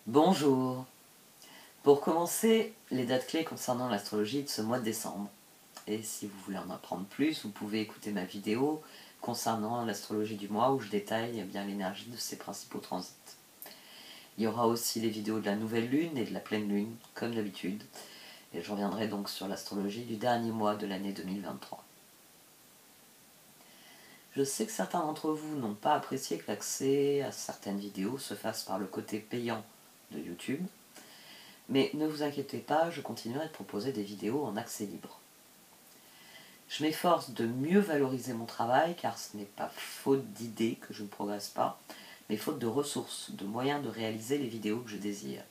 Bonjour. Pour commencer, les dates clés concernant l'astrologie de ce mois de décembre. Et si vous voulez en apprendre plus, vous pouvez écouter ma vidéo concernant l'astrologie du mois où je détaille bien l'énergie de ses principaux transits. Il y aura aussi les vidéos de la nouvelle lune et de la pleine lune, comme d'habitude. Et je reviendrai donc sur l'astrologie du dernier mois de l'année 2023. Je sais que certains d'entre vous n'ont pas apprécié que l'accès à certaines vidéos se fasse par le côté payant de YouTube. Mais ne vous inquiétez pas, je continuerai de proposer des vidéos en accès libre. Je m'efforce de mieux valoriser mon travail car ce n'est pas faute d'idées que je ne progresse pas, mais faute de ressources, de moyens de réaliser les vidéos que je désire.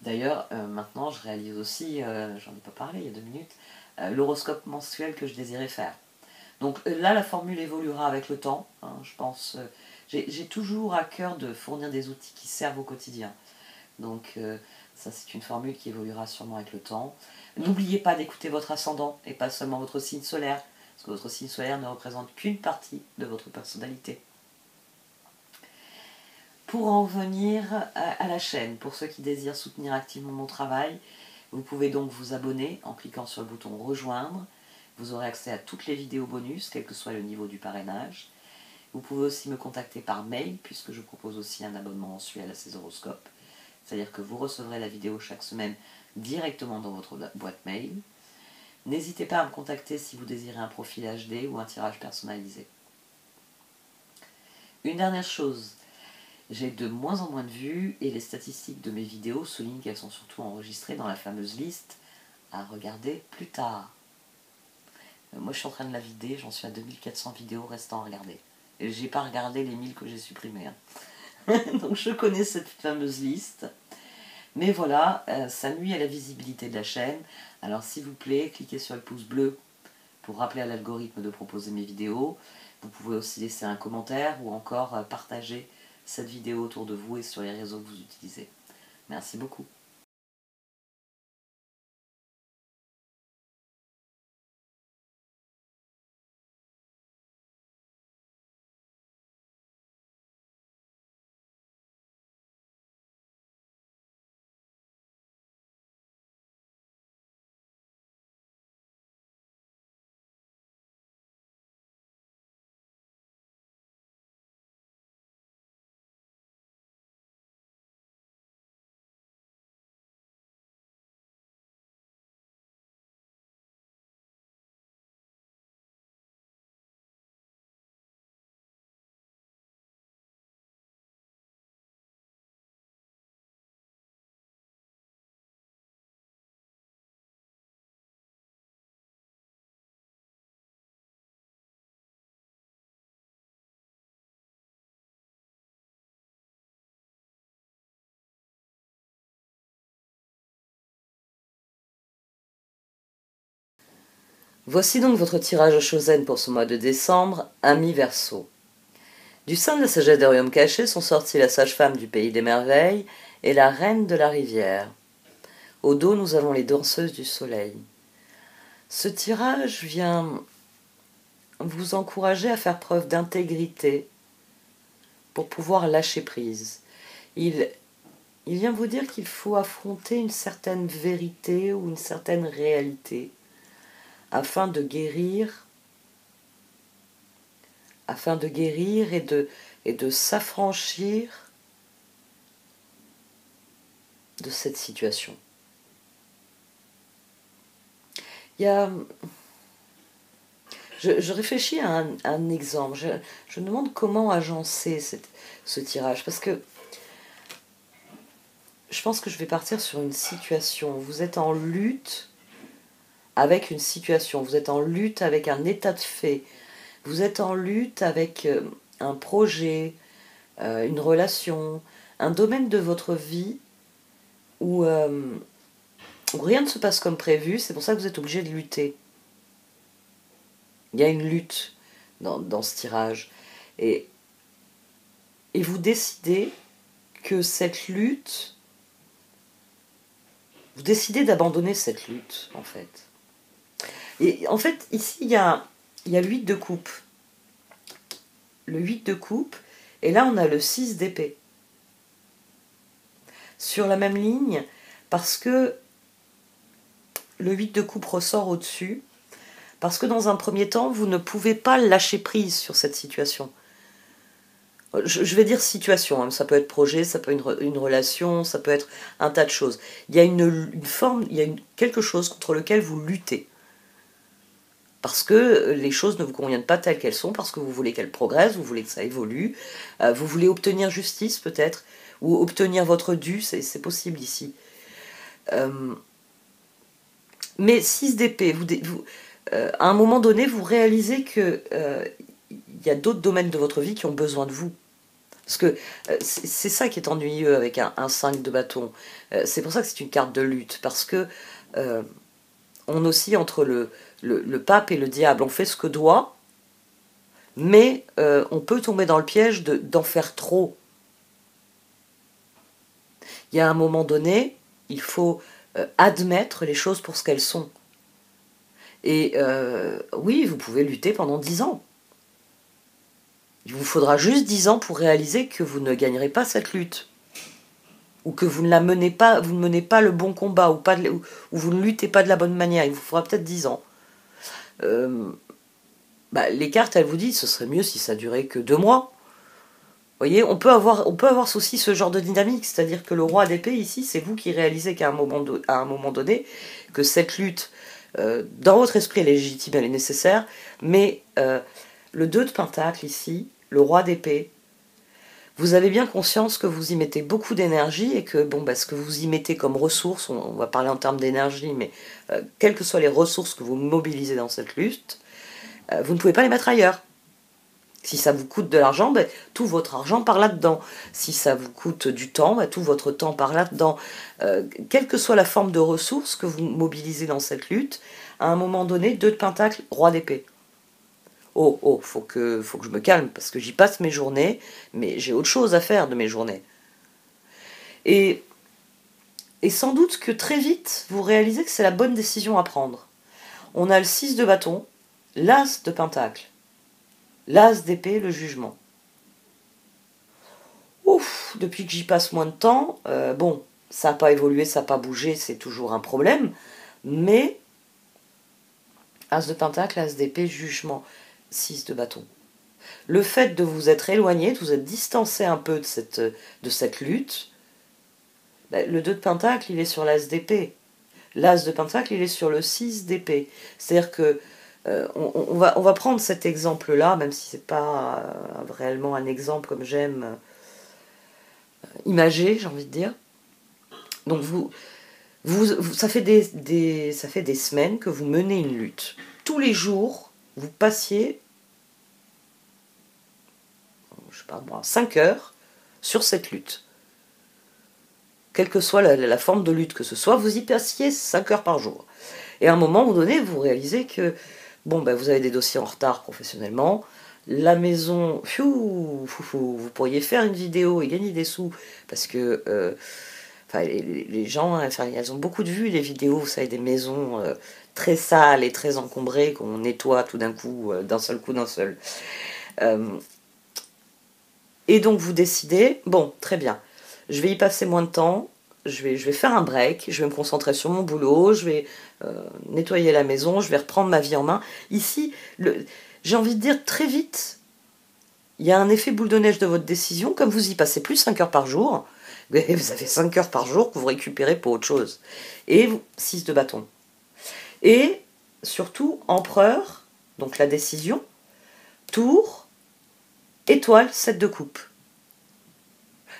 D'ailleurs, maintenant je réalise aussi, j'en ai pas parlé il y a 2 minutes, l'horoscope mensuel que je désirais faire. Donc là la formule évoluera avec le temps, hein, je pense. J'ai toujours à cœur de fournir des outils qui servent au quotidien. Donc ça c'est une formule qui évoluera sûrement avec le temps. N'oubliez pas d'écouter votre ascendant et pas seulement votre signe solaire, parce que votre signe solaire ne représente qu'une partie de votre personnalité. Pour en venir à la chaîne, pour ceux qui désirent soutenir activement mon travail, vous pouvez donc vous abonner en cliquant sur le bouton rejoindre. Vous aurez accès à toutes les vidéos bonus, quel que soit le niveau du parrainage. Vous pouvez aussi me contacter par mail, puisque je propose aussi un abonnement mensuel à ces horoscopes. C'est-à-dire que vous recevrez la vidéo chaque semaine directement dans votre boîte mail. N'hésitez pas à me contacter si vous désirez un profil HD ou un tirage personnalisé. Une dernière chose, j'ai de moins en moins de vues et les statistiques de mes vidéos soulignent qu'elles sont surtout enregistrées dans la fameuse liste à regarder plus tard. Moi je suis en train de la vider, j'en suis à 2400 vidéos restant à regarder. Et j'ai pas regardé les 1000 que j'ai supprimées. Donc je connais cette fameuse liste. Mais voilà, ça nuit à la visibilité de la chaîne. Alors s'il vous plaît, cliquez sur le pouce bleu pour rappeler à l'algorithme de proposer mes vidéos. Vous pouvez aussi laisser un commentaire ou encore partager cette vidéo autour de vous et sur les réseaux que vous utilisez. Merci beaucoup. Voici donc votre tirage Chosen pour ce mois de décembre, Ami Verseau. Du sein de la sagesse des royaumes cachés sont sorties la sage-femme du pays des merveilles et la reine de la rivière. Au dos, nous avons les danseuses du soleil. Ce tirage vient vous encourager à faire preuve d'intégrité pour pouvoir lâcher prise. Il vient vous dire qu'il faut affronter une certaine vérité ou une certaine réalité afin de guérir et de s'affranchir de cette situation. Il y a... Je réfléchis à un exemple. Je me demande comment agencer ce tirage. Parce que je pense que je vais partir sur une situation. Vous êtes en lutte avec une situation. Vous êtes en lutte avec un état de fait. Vous êtes en lutte avec un projet, une relation, un domaine de votre vie où rien ne se passe comme prévu. C'est pour ça que vous êtes obligé de lutter. Il y a une lutte dans ce tirage. Et vous décidez que cette lutte... Vous décidez d'abandonner cette lutte, en fait. Et en fait, ici, il y a le 8 de coupe. Le 8 de coupe. Et là, on a le 6 d'épée. sur la même ligne, parce que le 8 de coupe ressort au-dessus, parce que dans un premier temps, vous ne pouvez pas lâcher prise sur cette situation. Je vais dire situation, hein. Ça peut être projet, ça peut être une relation, ça peut être un tas de choses. Il y a une forme, il y a quelque chose contre lequel vous luttez. Parce que les choses ne vous conviennent pas telles qu'elles sont, parce que vous voulez qu'elles progressent, vous voulez que ça évolue, vous voulez obtenir justice peut-être, ou obtenir votre dû, c'est possible ici. Mais 6 d'épée, à un moment donné, vous réalisez que il y a d'autres domaines de votre vie qui ont besoin de vous. Parce que c'est ça qui est ennuyeux avec un 5 de bâton. C'est pour ça que c'est une carte de lutte. Parce que on oscille entre le pape et le diable. On fait ce que doit, mais on peut tomber dans le piège d'en faire trop. Il y a un moment donné, il faut admettre les choses pour ce qu'elles sont. Et oui, vous pouvez lutter pendant 10 ans. Il vous faudra juste 10 ans pour réaliser que vous ne gagnerez pas cette lutte. Ou que vous ne la menez pas, vous ne menez pas le bon combat, ou vous ne luttez pas de la bonne manière. Il vous faudra peut-être 10 ans. Les cartes, elles vous disent, ce serait mieux si ça durait que 2 mois. Vous voyez, on peut avoir aussi ce genre de dynamique, c'est-à-dire que le roi d'épée, ici, c'est vous qui réalisez qu'à un moment donné, que cette lutte, dans votre esprit, elle est légitime, elle est nécessaire, mais le 2 de pentacle, ici, le roi d'épée, vous avez bien conscience que vous y mettez beaucoup d'énergie et que ce que vous y mettez comme ressources, on va parler en termes d'énergie, mais quelles que soient les ressources que vous mobilisez dans cette lutte, vous ne pouvez pas les mettre ailleurs. Si ça vous coûte de l'argent, tout votre argent part là-dedans. Si ça vous coûte du temps, tout votre temps part là-dedans. Quelle que soit la forme de ressources que vous mobilisez dans cette lutte, à un moment donné, 2 de pentacle, roi d'épée. Faut que je me calme, parce que j'y passe mes journées, mais j'ai autre chose à faire de mes journées. Et sans doute que très vite, vous réalisez que c'est la bonne décision à prendre. On a le 6 de bâton, l'as de pentacle. L'as d'épée, le jugement. Depuis que j'y passe moins de temps, ça n'a pas évolué, ça n'a pas bougé, c'est toujours un problème, mais as de pentacle, as d'épée, jugement, 6 de bâton. Le fait de vous être éloigné, de vous être distancé un peu de cette lutte, le 2 de pentacle, il est sur l'as d'épée. L'as de pentacle, il est sur le 6 d'épée. C'est-à-dire que on va prendre cet exemple-là, même si c'est pas réellement un exemple comme j'aime imager, j'ai envie de dire. Donc ça fait des semaines que vous menez une lutte. Tous les jours, vous passiez, 5 heures sur cette lutte. Quelle que soit la forme de lutte que ce soit, vous y passiez 5 heures par jour. Et à un moment donné, vous réalisez que vous avez des dossiers en retard professionnellement, la maison, vous pourriez faire une vidéo et gagner des sous, parce que les gens, elles ont beaucoup de vues, les vidéos, vous savez, des maisons très sales et très encombrées, qu'on nettoie tout d'un coup, d'un seul coup. Et donc vous décidez, très bien, je vais y passer moins de temps, je vais faire un break, je vais me concentrer sur mon boulot, je vais nettoyer la maison, je vais reprendre ma vie en main. Ici, j'ai envie de dire très vite, il y a un effet boule de neige de votre décision, comme vous y passez plus 5 heures par jour, vous avez 5 heures par jour que vous récupérez pour autre chose. Et 6 de bâton. Et surtout, empereur, donc la décision, tour, étoile, 7 de coupe.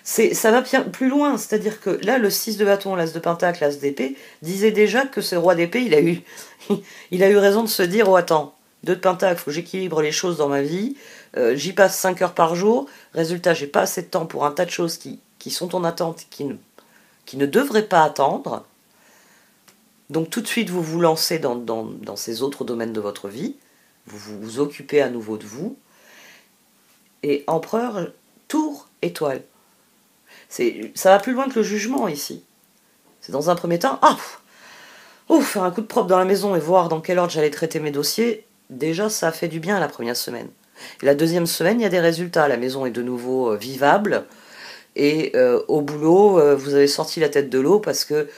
Ça va plus loin, c'est-à-dire que là, le 6 de bâton, l'as de pentacle, l'as d'épée, disait déjà que ce roi d'épée, il a eu raison de se dire, attends, 2 de pentacle, il faut que j'équilibre les choses dans ma vie, j'y passe 5 heures par jour, résultat, j'ai pas assez de temps pour un tas de choses qui sont en attente, qui ne devraient pas attendre. Donc tout de suite, vous vous lancez dans ces autres domaines de votre vie, vous vous occupez à nouveau de vous, et empereur, tour, étoile. Ça va plus loin que le jugement ici. C'est dans un premier temps, faire un coup de propre dans la maison et voir dans quel ordre j'allais traiter mes dossiers, déjà ça a fait du bien la première semaine. Et la deuxième semaine, il y a des résultats, la maison est de nouveau vivable, Et au boulot, vous avez sorti la tête de l'eau parce que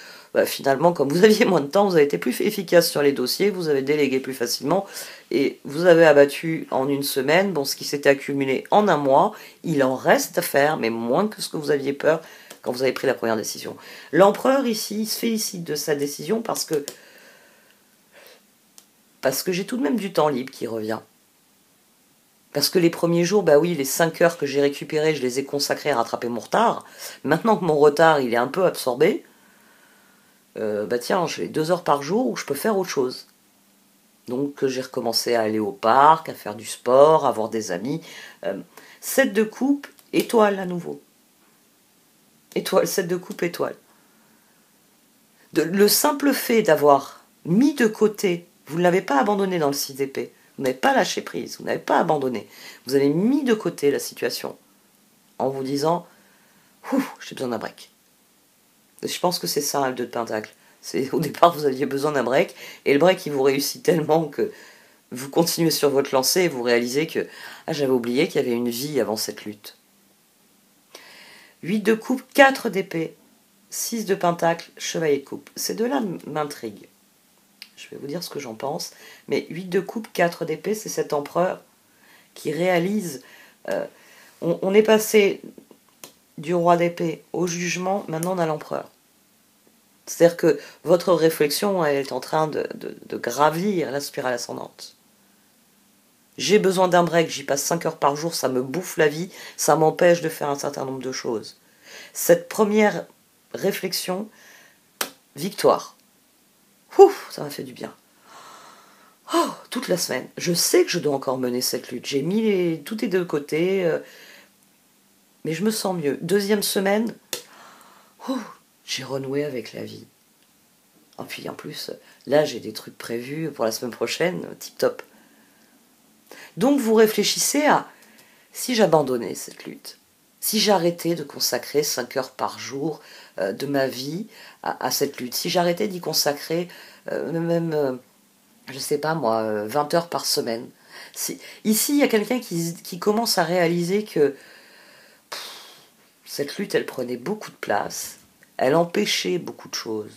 finalement, comme vous aviez moins de temps, vous avez été plus efficace sur les dossiers, vous avez délégué plus facilement, et vous avez abattu en une semaine, bon, ce qui s'était accumulé en un mois, il en reste à faire, mais moins que ce que vous aviez peur quand vous avez pris la première décision. L'empereur ici, il se félicite de sa décision parce que j'ai tout de même du temps libre qui revient. Parce que les premiers jours, bah oui, les 5 heures que j'ai récupérées, je les ai consacrées à rattraper mon retard. Maintenant que mon retard, il est un peu absorbé, bah tiens, j'ai 2 heures par jour où je peux faire autre chose. Donc j'ai recommencé à aller au parc, à faire du sport, à voir des amis. 7 de coupe, étoile à nouveau. Étoile, 7 de coupe, étoile. Le simple fait d'avoir mis de côté, vous ne l'avez pas abandonné dans le 6 d'épée, vous n'avez pas lâché prise, vous n'avez pas abandonné, vous avez mis de côté la situation en vous disant « Ouh, j'ai besoin d'un break ». Je pense que c'est ça le 2 de pentacle. Au départ, vous aviez besoin d'un break, et le break, il vous réussit tellement que vous continuez sur votre lancée et vous réalisez que « Ah, j'avais oublié qu'il y avait une vie avant cette lutte ». 8 de coupe, 4 d'épée, 6 de pentacle, chevalier de coupe. Ces deux-là m'intriguent. Je vais vous dire ce que j'en pense. Mais 8 de coupe, 4 d'épée, c'est cet empereur qui réalise... on est passé du roi d'épée au jugement, maintenant on a l'empereur. C'est-à-dire que votre réflexion elle est en train de gravir la spirale ascendante. J'ai besoin d'un break, j'y passe 5 heures par jour, ça me bouffe la vie, ça m'empêche de faire un certain nombre de choses. Cette première réflexion, victoire. Ouf, ça m'a fait du bien. Oh, toute la semaine. Je sais que je dois encore mener cette lutte. J'ai mis tout est de côté, mais je me sens mieux. Deuxième semaine, j'ai renoué avec la vie. Et puis en plus, là j'ai des trucs prévus pour la semaine prochaine, tip top. Donc vous réfléchissez à si j'abandonnais cette lutte, si j'arrêtais de consacrer 5 heures par jour de ma vie à cette lutte, si j'arrêtais d'y consacrer même, je sais pas moi, 20 heures par semaine. Ici, il y a quelqu'un qui commence à réaliser que cette lutte, elle prenait beaucoup de place, elle empêchait beaucoup de choses.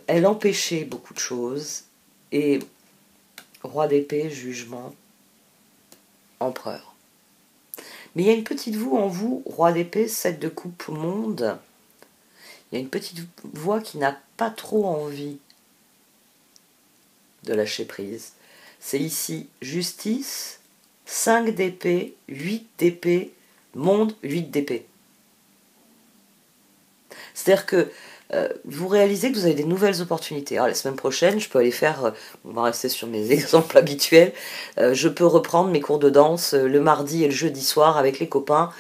Elle empêchait beaucoup de choses, et roi d'épée, jugement, empereur. Mais il y a une petite voix en vous, roi d'épée, 7 de coupe, monde. Il y a une petite voix qui n'a pas trop envie de lâcher prise. C'est ici, justice, 5 d'épée, 8 d'épée, monde, 8 d'épée. C'est-à-dire que vous réalisez que vous avez des nouvelles opportunités. Alors, la semaine prochaine, je peux aller faire, on va rester sur mes exemples habituels, je peux reprendre mes cours de danse le mardi et le jeudi soir avec les copains,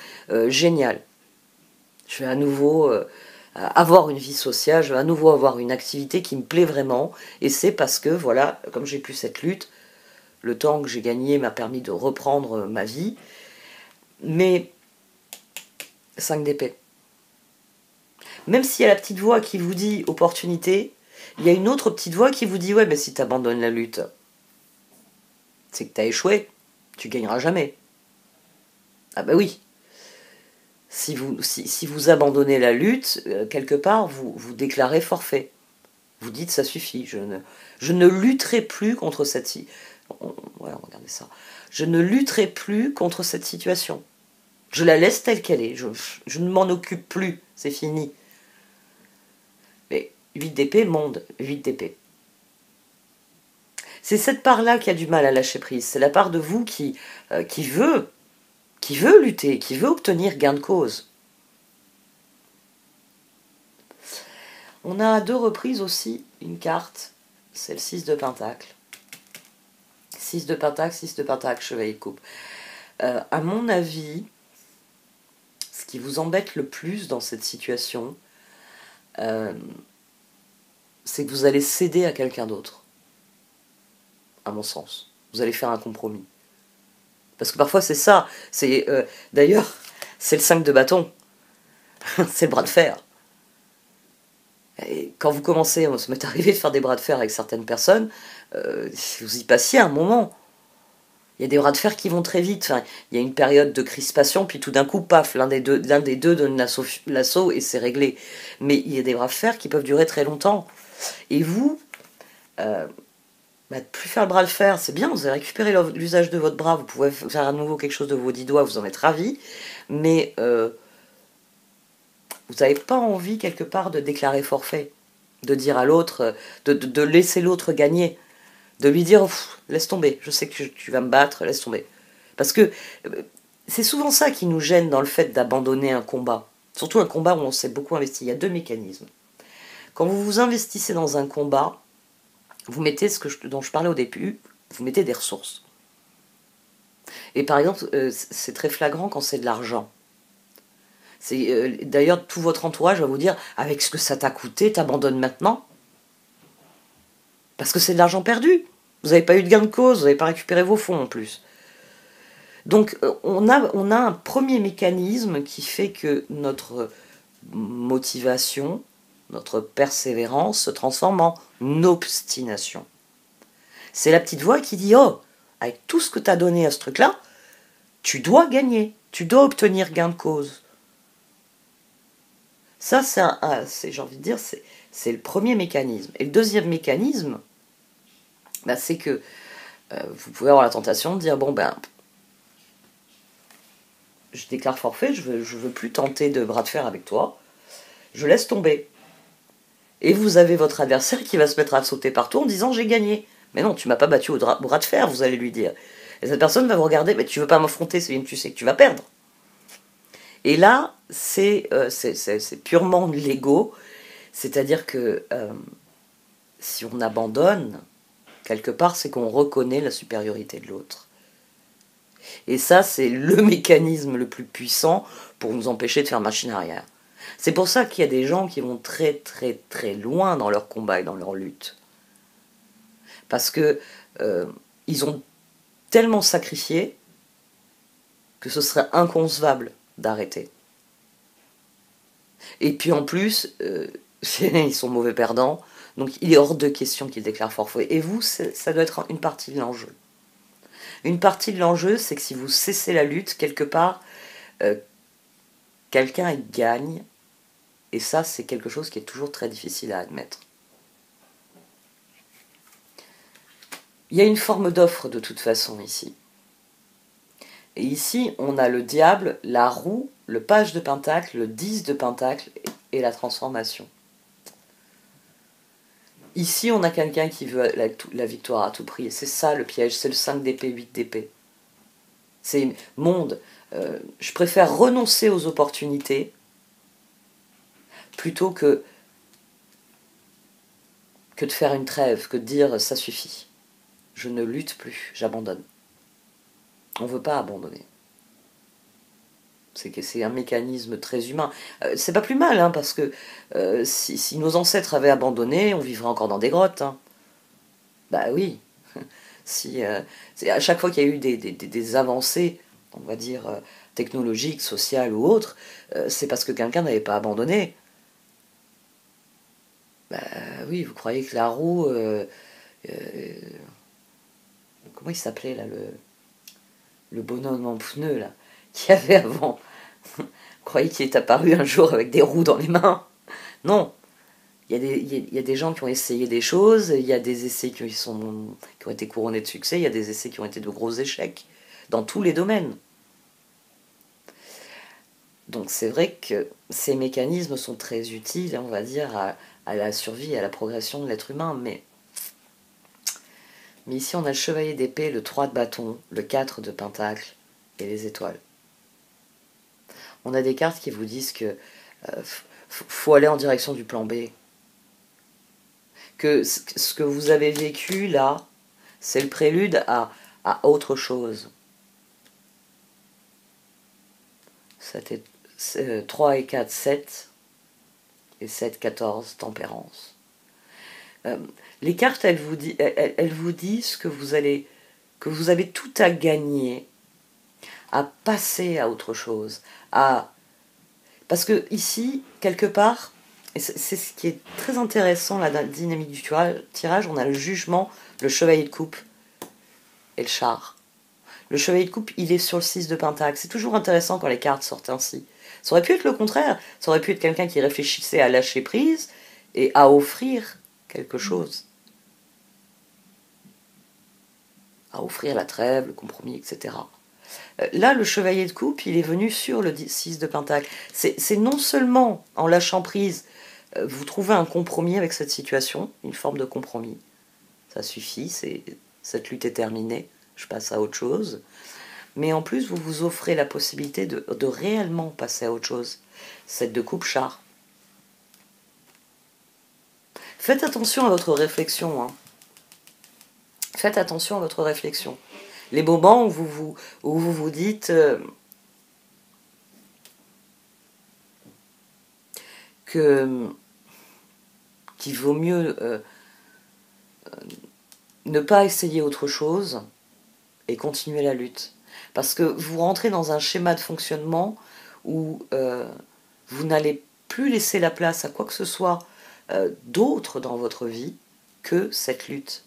génial. Je vais à nouveau avoir une vie sociale, je vais à nouveau avoir une activité qui me plaît vraiment, et c'est parce que, voilà, comme j'ai pu cette lutte, le temps que j'ai gagné m'a permis de reprendre ma vie, mais 5 d'épée. Même s'il y a la petite voix qui vous dit opportunité, il y a une autre petite voix qui vous dit ouais, mais si tu abandonnes la lutte, c'est que tu as échoué, tu gagneras jamais. Ah bah oui. Si vous abandonnez la lutte, quelque part, vous déclarez forfait. Vous dites ça suffit, je ne lutterai plus contre cette... on va regarder ça. Je ne lutterai plus contre cette situation. Je la laisse telle qu'elle est, je ne m'en occupe plus, c'est fini. 8 d'épée, monde, 8 d'épée. C'est cette part-là qui a du mal à lâcher prise. C'est la part de vous qui veut lutter, qui veut obtenir gain de cause. On a à 2 reprises aussi une carte, c'est le 6 de pentacle. 6 de pentacle, 6 de pentacle, chevalier de coupe. À mon avis, ce qui vous embête le plus dans cette situation, c'est que vous allez céder à quelqu'un d'autre, à mon sens. Vous allez faire un compromis. Parce que parfois c'est ça. D'ailleurs, c'est le 5 de bâton. C'est le bras de fer. Et quand vous commencez, ça m'est arrivé de faire des bras de fer avec certaines personnes, vous y passiez un moment. Il y a des bras de fer qui vont très vite. Enfin, il y a une période de crispation, puis tout d'un coup, paf, l'un des deux donne l'assaut et c'est réglé. Mais il y a des bras de fer qui peuvent durer très longtemps. Et vous, plus faire le bras de fer, c'est bien, vous avez récupéré l'usage de votre bras, vous pouvez faire à nouveau quelque chose de vos 10 doigts, vous en êtes ravis, mais vous n'avez pas envie quelque part de déclarer forfait, de dire à l'autre, de laisser l'autre gagner, de lui dire laisse tomber, je sais que tu vas me battre, laisse tomber. Parce que c'est souvent ça qui nous gêne dans le fait d'abandonner un combat, surtout un combat où on s'est beaucoup investi. Il y a deux mécanismes. Quand vous vous investissez dans un combat, vous mettez dont je parlais au début, vous mettez des ressources. Et par exemple, c'est très flagrant quand c'est de l'argent. D'ailleurs, tout votre entourage va vous dire, avec ce que ça t'a coûté, t'abandonnes maintenant. Parce que c'est de l'argent perdu. Vous n'avez pas eu de gain de cause, vous n'avez pas récupéré vos fonds en plus. Donc on a un premier mécanisme qui fait que notre motivation, notre persévérance se transforme en obstination. C'est la petite voix qui dit « Oh, avec tout ce que tu as donné à ce truc-là, tu dois gagner, tu dois obtenir gain de cause. » Ça, j'ai envie de dire, c'est le premier mécanisme. Et le deuxième mécanisme, c'est que vous pouvez avoir la tentation de dire « Bon, je déclare forfait, je veux plus tenter de bras de fer avec toi, je laisse tomber. » Et vous avez votre adversaire qui va se mettre à sauter partout en disant « J'ai gagné. » Mais non, tu m'as pas battu au bras de fer, vous allez lui dire. Et cette personne va vous regarder, mais tu veux pas m'affronter, tu sais que tu vas perdre. Et là, c'est purement de l'ego, c'est-à-dire que si on abandonne, quelque part, c'est qu'on reconnaît la supériorité de l'autre. Et ça, c'est le mécanisme le plus puissant pour nous empêcher de faire machine arrière. C'est pour ça qu'il y a des gens qui vont très très très loin dans leur combat et dans leur lutte. Parce que ils ont tellement sacrifié que ce serait inconcevable d'arrêter. Et puis en plus, ils sont mauvais perdants, donc il est hors de question qu'ils déclarent forfait. Et vous, ça doit être une partie de l'enjeu. Une partie de l'enjeu, c'est que si vous cessez la lutte, quelque part, quelqu'un il gagne, et ça, c'est quelque chose qui est toujours très difficile à admettre. Il y a une forme d'offre de toute façon ici. Et ici, on a le diable, la roue, le page de pentacle, le 10 de pentacle et la transformation. Ici, on a quelqu'un qui veut la victoire à tout prix. Et c'est ça le piège, c'est le 5 d'épée, 8 d'épée. C'est monde. Je préfère renoncer aux opportunités plutôt que de faire une trêve, que de dire ça suffit. Je ne lutte plus, j'abandonne. On ne veut pas abandonner. C'est un mécanisme très humain. C'est pas plus mal, hein, parce que si nos ancêtres avaient abandonné, on vivrait encore dans des grottes. Hein. Bah oui. À chaque fois qu'il y a eu des avancées, on va dire, technologiques, sociales ou autres, c'est parce que quelqu'un n'avait pas abandonné. Bah oui, vous croyez que la roue... comment il s'appelait, là, le bonhomme en pneu, là, qu'il y avait avant. Vous croyez qu'il est apparu un jour avec des roues dans les mains? Non. Il y a des gens qui ont essayé des choses, il y a des essais qui ont été couronnés de succès, il y a des essais qui ont été de gros échecs, dans tous les domaines. Donc c'est vrai que ces mécanismes sont très utiles, on va dire, à la survie, à la progression de l'être humain, mais ici on a le chevalier d'épée, le 3 de bâton, le 4 de pentacle et les étoiles. On a des cartes qui vous disent que faut aller en direction du plan B. Que ce que vous avez vécu là, c'est le prélude à autre chose. C'était 3 et 4, 7. Et 7, 14, tempérance. Les cartes, elles vous disent que vous avez tout à gagner, à passer à autre chose. Parce que ici, quelque part, et c'est ce qui est très intéressant, la dynamique du tirage, on a le jugement, le chevalier de coupe et le char. Le chevalier de coupe, il est sur le 6 de pentacle. C'est toujours intéressant quand les cartes sortent ainsi. Ça aurait pu être le contraire. Ça aurait pu être quelqu'un qui réfléchissait à lâcher prise et à offrir quelque chose. À offrir la trêve, le compromis, etc. Là, le chevalier de coupe, il est venu sur le 6 de pentacle. C'est non seulement en lâchant prise, vous trouvez un compromis avec cette situation, une forme de compromis. Ça suffit, cette lutte est terminée, je passe à autre chose. Mais en plus, vous vous offrez la possibilité de réellement passer à autre chose. 7 de coupe, char. Faites attention à votre réflexion. Hein. Faites attention à votre réflexion. Les moments où vous dites qu'il vaut mieux ne pas essayer autre chose et continuer la lutte. Parce que vous rentrez dans un schéma de fonctionnement où vous n'allez plus laisser la place à quoi que ce soit d'autre dans votre vie que cette lutte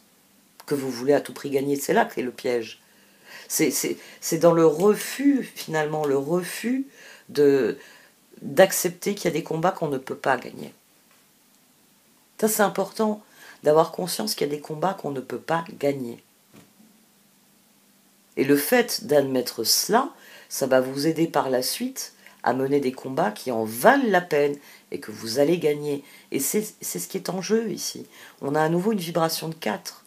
que vous voulez à tout prix gagner. C'est là qu'est le piège. C'est dans le refus, finalement, le refus d'accepter qu'il y a des combats qu'on ne peut pas gagner. Ça, c'est important d'avoir conscience qu'il y a des combats qu'on ne peut pas gagner. Et le fait d'admettre cela, ça va vous aider par la suite à mener des combats qui en valent la peine et que vous allez gagner. Et c'est ce qui est en jeu ici. On a à nouveau une vibration de 4.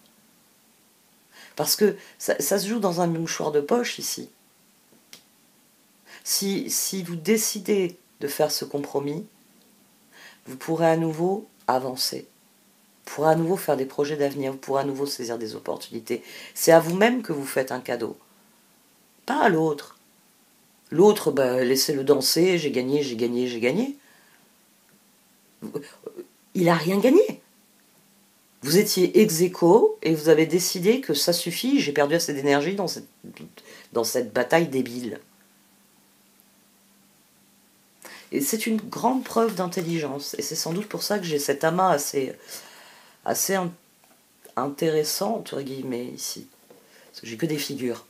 Parce que ça se joue dans un mouchoir de poche ici. Si vous décidez de faire ce compromis, vous pourrez à nouveau avancer. Vous pourrez à nouveau faire des projets d'avenir, vous pourrez à nouveau saisir des opportunités. C'est à vous-même que vous faites un cadeau. Pas à l'autre. L'autre, laissez-le danser, j'ai gagné, j'ai gagné, j'ai gagné. Il n'a rien gagné. Vous étiez ex aequo et vous avez décidé que ça suffit, j'ai perdu assez d'énergie dans cette bataille débile. Et c'est une grande preuve d'intelligence. Et c'est sans doute pour ça que j'ai cet amas assez intéressant, entre guillemets, ici. Parce que j'ai que des figures.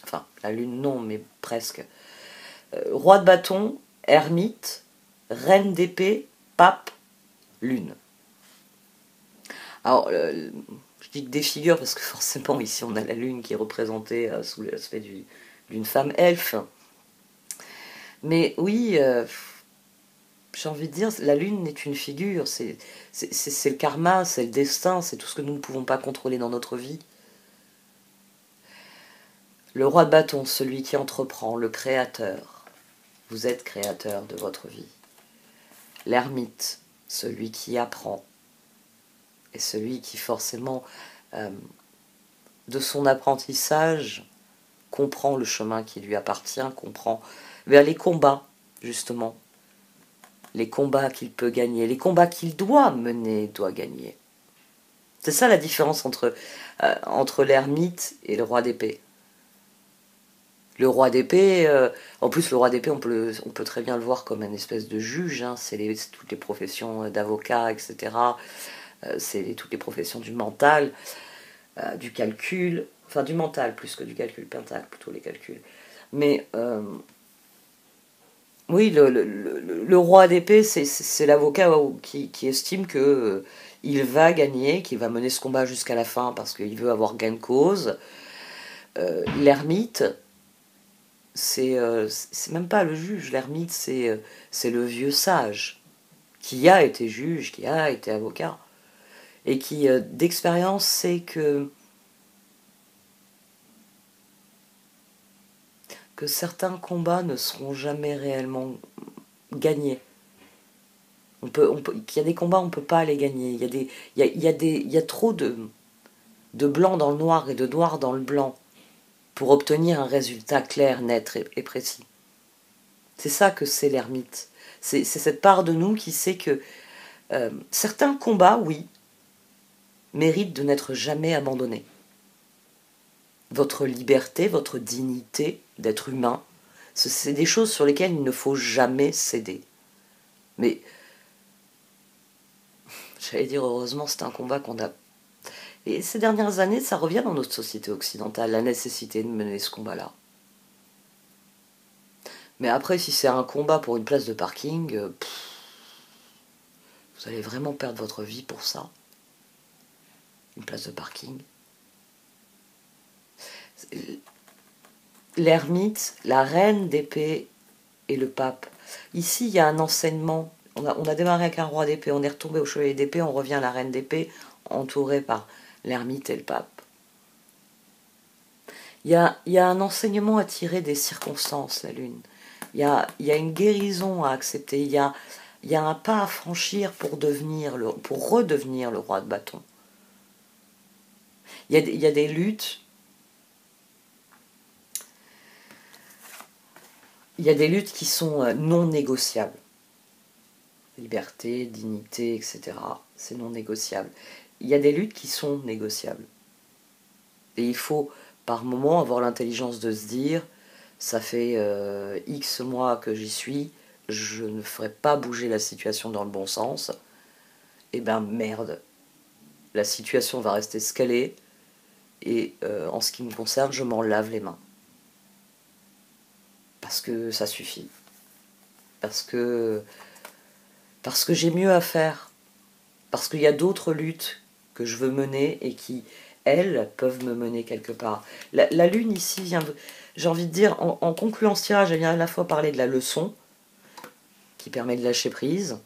Enfin, la lune, non, mais presque. Roi de bâton, ermite, reine d'épée, pape, lune. Alors, je dis que des figures parce que forcément ici on a la lune qui est représentée sous l'aspect d'une femme elfe. Mais oui, j'ai envie de dire, la lune est une figure, c'est le karma, c'est le destin, c'est tout ce que nous ne pouvons pas contrôler dans notre vie. Le roi de bâton, celui qui entreprend, le créateur. Vous êtes créateur de votre vie. L'ermite, celui qui apprend. Et celui qui forcément, de son apprentissage, comprend le chemin qui lui appartient, comprend vers les combats, justement. Les combats qu'il peut gagner, les combats qu'il doit mener, doit gagner. C'est ça la différence entre l'ermite et le roi d'épée. Le roi d'épée, en plus le roi d'épée, on peut très bien le voir comme une espèce de juge, hein, c'est toutes les professions d'avocat, etc. C'est toutes les professions du mental, du calcul, enfin du mental plus que du calcul, pentacle plutôt les calculs. Mais oui, le roi d'épée, c'est l'avocat qui estime que il va gagner, qu'il va mener ce combat jusqu'à la fin parce qu'il veut avoir gain de cause. L'ermite, c'est même pas le juge, l'ermite, c'est le vieux sage qui a été juge, qui a été avocat. Et qui, d'expérience, sait que certains combats ne seront jamais réellement gagnés. Qu'il y a des combats, on ne peut pas les gagner. Il y a trop de blanc dans le noir et de noir dans le blanc pour obtenir un résultat clair, net et précis. C'est ça que c'est l'ermite. C'est cette part de nous qui sait que certains combats, oui, mérite de n'être jamais abandonné. Votre liberté, votre dignité d'être humain, c'est des choses sur lesquelles il ne faut jamais céder. Mais, j'allais dire heureusement, c'est un combat Et ces dernières années, ça revient dans notre société occidentale, la nécessité de mener ce combat-là. Mais après, si c'est un combat pour une place de parking, vous allez vraiment perdre votre vie pour ça. Une place de parking. L'ermite, la reine d'épée et le pape. Ici, il y a un enseignement. On a démarré avec un roi d'épée, on est retombé au chevalier d'épée, on revient à la reine d'épée, entouré par l'ermite et le pape. Il y a un enseignement à tirer des circonstances, la lune. Il y a une guérison à accepter. Il y a un pas à franchir pour redevenir le roi de bâton. Il y a des luttes. Il y a des luttes qui sont non négociables. Liberté, dignité, etc. C'est non négociable. Il y a des luttes qui sont négociables. Et il faut, par moment, avoir l'intelligence de se dire, ça fait X mois que j'y suis, je ne ferai pas bouger la situation dans le bon sens. Eh ben merde, la situation va rester ce qu'elle est, et en ce qui me concerne, je m'en lave les mains. Parce que ça suffit. Parce que j'ai mieux à faire. Parce qu'il y a d'autres luttes que je veux mener et qui, elles, peuvent me mener quelque part. La lune ici vient, j'ai envie de dire, en concluant ce tirage, elle vient à la fois parler de la leçon, qui permet de lâcher prise,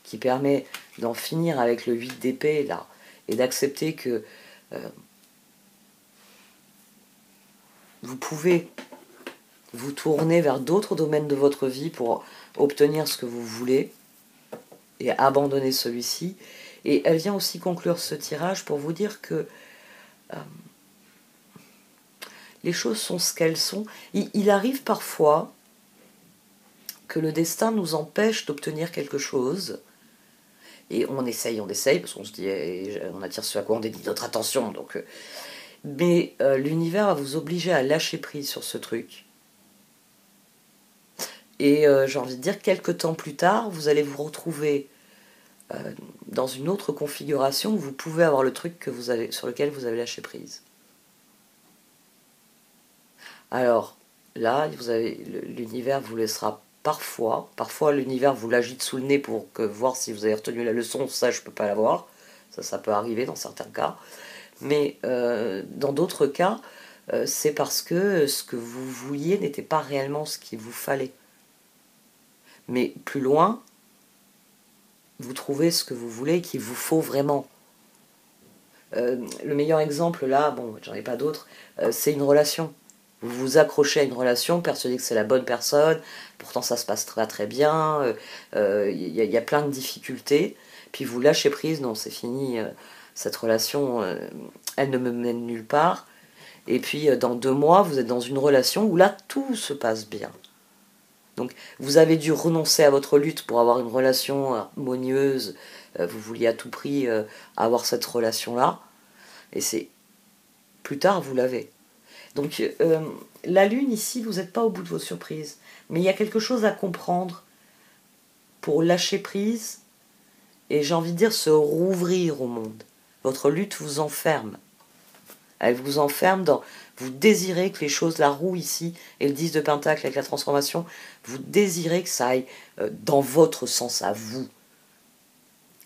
qui permet d'en finir avec le 8 d'épée, là, et d'accepter que vous pouvez vous tourner vers d'autres domaines de votre vie pour obtenir ce que vous voulez, et abandonner celui-ci. Et elle vient aussi conclure ce tirage pour vous dire que les choses sont ce qu'elles sont. Il arrive parfois que le destin nous empêche d'obtenir quelque chose, et on essaye, parce qu'on se dit, on attire ce à quoi on dédie notre attention, donc... mais l'univers va vous obliger à lâcher prise sur ce truc. Et j'ai envie de dire, quelques temps plus tard, vous allez vous retrouver dans une autre configuration où vous pouvez avoir le truc sur lequel vous avez lâché prise. Alors, là, l'univers vous laissera parfois l'univers vous l'agite sous le nez pour voir si vous avez retenu la leçon, ça je peux pas l'avoir, ça peut arriver dans certains cas, mais dans d'autres cas, c'est parce que ce que vous vouliez n'était pas réellement ce qu'il vous fallait. Mais plus loin, vous trouvez ce que vous voulez, qu'il vous faut vraiment. Le meilleur exemple là, bon, j'en ai pas d'autres, c'est une relation. Vous vous accrochez à une relation, persuadé que c'est la bonne personne, pourtant ça se passe très très bien, y a plein de difficultés, puis vous lâchez prise, non c'est fini, cette relation, elle ne me mène nulle part, et puis dans 2 mois, vous êtes dans une relation où là tout se passe bien. Donc vous avez dû renoncer à votre lutte pour avoir une relation harmonieuse, vous vouliez à tout prix avoir cette relation-là, et c'est plus tard vous l'avez. Donc la lune ici, vous n'êtes pas au bout de vos surprises, mais il y a quelque chose à comprendre pour lâcher prise, et j'ai envie de dire se rouvrir au monde. Votre lutte vous enferme. Elle vous enferme dans... Vous désirez que les choses, la roue ici, et le 10 de pentacle avec la transformation, vous désirez que ça aille dans votre sens à vous.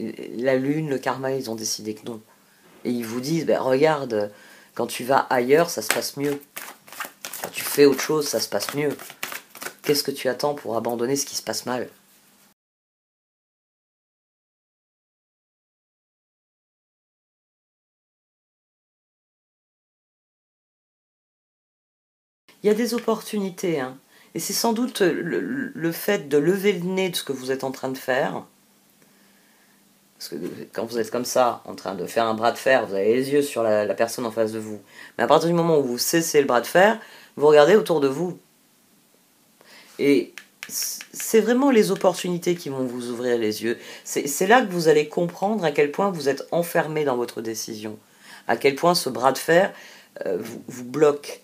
La lune, le karma, ils ont décidé que non. Et ils vous disent, ben, regarde, quand tu vas ailleurs, ça se passe mieux. Quand tu fais autre chose, ça se passe mieux. Qu'est-ce que tu attends pour abandonner ce qui se passe mal ? Il y a des opportunités, hein. Et c'est sans doute le fait de lever le nez de ce que vous êtes en train de faire. Parce que quand vous êtes comme ça, en train de faire un bras de fer, vous avez les yeux sur la personne en face de vous. Mais à partir du moment où vous cessez le bras de fer, vous regardez autour de vous. Et c'est vraiment les opportunités qui vont vous ouvrir les yeux. C'est là que vous allez comprendre à quel point vous êtes enfermé dans votre décision. À quel point ce bras de fer vous bloque.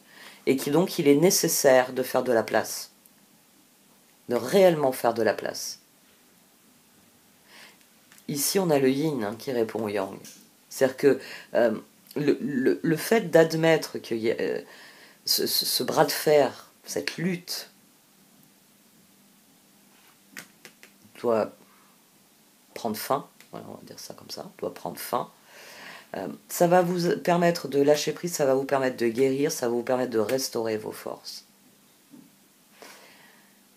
Et donc il est nécessaire de faire de la place. De réellement faire de la place. Ici on a le yin qui répond au yang. C'est-à-dire que le fait d'admettre qu'il y a ce bras de fer, cette lutte, doit prendre fin, voilà, on va dire ça comme ça, doit prendre fin. Ça va vous permettre de lâcher prise, ça va vous permettre de guérir, ça va vous permettre de restaurer vos forces.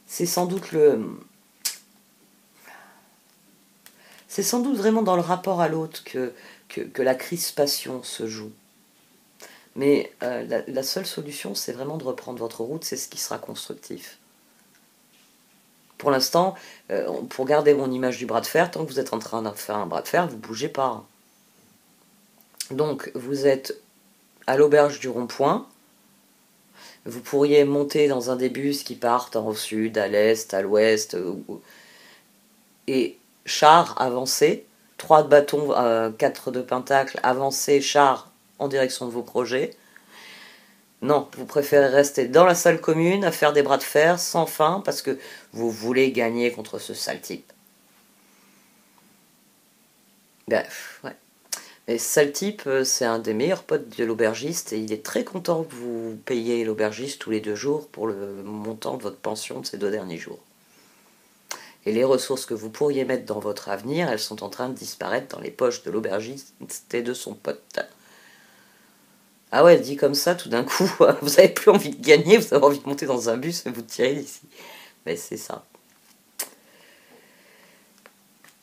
C'est sans doute c'est sans doute vraiment dans le rapport à l'autre que la crispation se joue. Mais la seule solution, c'est vraiment de reprendre votre route, c'est ce qui sera constructif. Pour l'instant, pour garder mon image du bras de fer, tant que vous êtes en train de faire un bras de fer, vous ne bougez pas. Donc, vous êtes à l'auberge du rond-point. Vous pourriez monter dans un des bus qui partent au sud, à l'est, à l'ouest. Et char, avancé. 3 de bâton, 4 de pentacle, avancé, char, en direction de vos projets. Non, vous préférez rester dans la salle commune à faire des bras de fer sans fin parce que vous voulez gagner contre ce sale type. Bref, ouais. Et ce sale type, c'est un des meilleurs potes de l'aubergiste et il est très content que vous payiez l'aubergiste tous les 2 jours pour le montant de votre pension de ces 2 derniers jours. Et les ressources que vous pourriez mettre dans votre avenir, elles sont en train de disparaître dans les poches de l'aubergiste et de son pote. Ah ouais, dit comme ça, tout d'un coup, vous n'avez plus envie de gagner, vous avez envie de monter dans un bus et vous tirer d'ici. Mais c'est ça.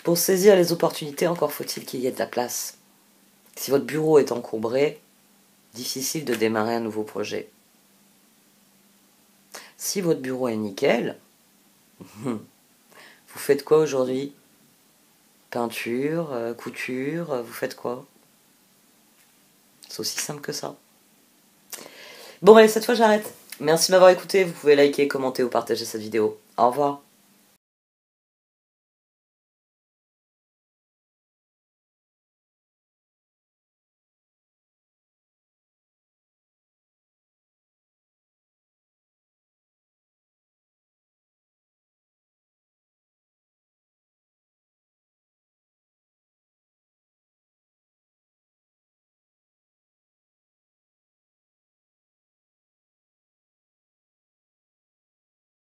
Pour saisir les opportunités, encore faut-il qu'il y ait de la place. Si votre bureau est encombré, difficile de démarrer un nouveau projet. Si votre bureau est nickel, vous faites quoi aujourd'hui? Peinture, couture, vous faites quoi? C'est aussi simple que ça. Bon allez, cette fois j'arrête. Merci de m'avoir écouté, vous pouvez liker, commenter ou partager cette vidéo. Au revoir.